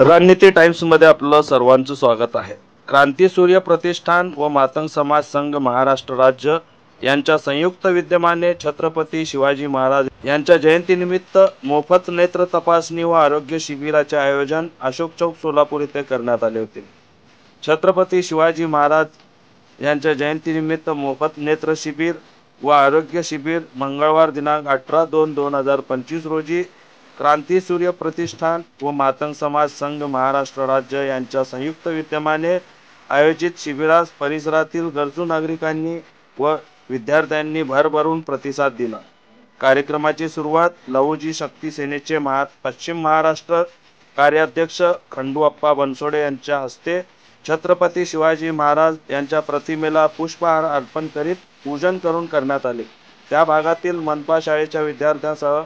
रणनीती टाइम्स मध्ये आपलं सर्वांचं स्वागत आहे। क्रांती सूर्य प्रतिष्ठान व मातंग समाज संघ महाराष्ट्र राज्य यांच्या संयुक्त विद्यमाने छत्रपती शिवाजी महाराज यांच्या जयंतीनिमित्त मोफत नेत्र तपासणी व आरोग्य शिबिराचे आयोजन अशोक चौक सोलापूर येथे करण्यात आले होते। छत्रपती शिवाजी महाराज यांच्या जयंतीनिमित्त मोफत नेत्र शिबिर व आरोग्य शिबिर मंगळवार दिनांक 18/2/2025 रोजी क्रांती सूर्य प्रतिष्ठान व मातंग समाज संघ महाराष्ट्र राज्य यांच्या संयुक्त विद्यमाने आयोजित शिबिरास परिसरातील गरजू नागरिकांनी व विद्यार्थ्यांनी भरभरून प्रतिसाद दिला। कार्यक्रमाची सुरुवात लहुजी शक्ती सेनेचे पश्चिम महाराष्ट्र कार्याध्यक्ष खंडूअप्पा बनसोडे यांच्या हस्ते छत्रपती शिवाजी महाराज यांच्या प्रतिमेला पुष्पहार अर्पण करीत पूजन करून करण्यात आले। त्या भागातील मनपा शाळेच्या विद्यार्थ्यांसह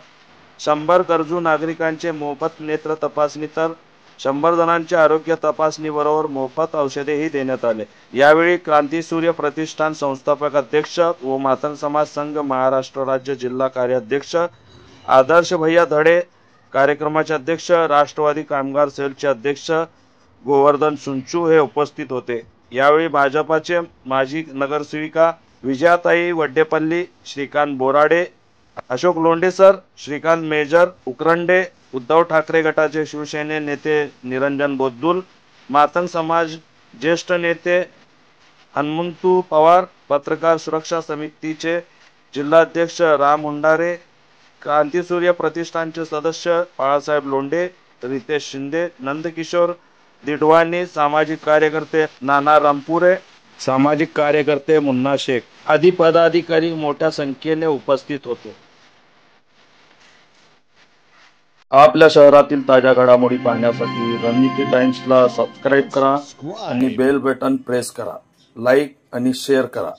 100 गरजू नागरिकांचे मोफत नेत्र तपासणी तर 100 जणांचे आरोग्य तपासणी बरोबर मोफत औषधेही देण्यात आले। यावेळी क्रांती सूर्य प्रतिष्ठान संस्थापक अध्यक्ष व मातंग समाज संघ महाराष्ट्र राज्य जिल्हा कार्याध्यक्ष आदर्श भैया धडे, कार्यक्रमाचे अध्यक्ष राष्ट्रवादी कामगार सेलचे अध्यक्ष गोवर्धन सुंचू हे उपस्थित होते। यावेळी भाजपाचे माजी नगरसेविका विजयाताई वड्डेपल्ली, श्रीकांत बोराडे, अशोक लोंढे सर, श्रीकांत मेजर उकरंडे, उद्धव ठाकरे गटाचे शिवसेने नेते निरंजन बोद्दुल, मातंग समाज ज्येष्ठ नेते हनुमंतू पवार, पत्रकार सुरक्षा समितीचे जिल्हाध्यक्ष राम हुंडारे, क्रांती सूर्य प्रतिष्ठानचे सदस्य बाळासाहेब लोंढे, रितेश शिंदे, नंदकिशोर दिडवानी, सामाजिक कार्यकर्ते नाना रामपुरे, सामाजिक कार्यकर्ते मुन्ना शेख आदी पदाधिकारी मोठ्या संख्येने उपस्थित होते। आपल्या शहरातील ताज्या घडामोडी पाहण्यासाठी रणनीती टाइम्सला सबस्क्राइब करा आणि बेल बटन प्रेस करा, लाईक आणि शेअर करा।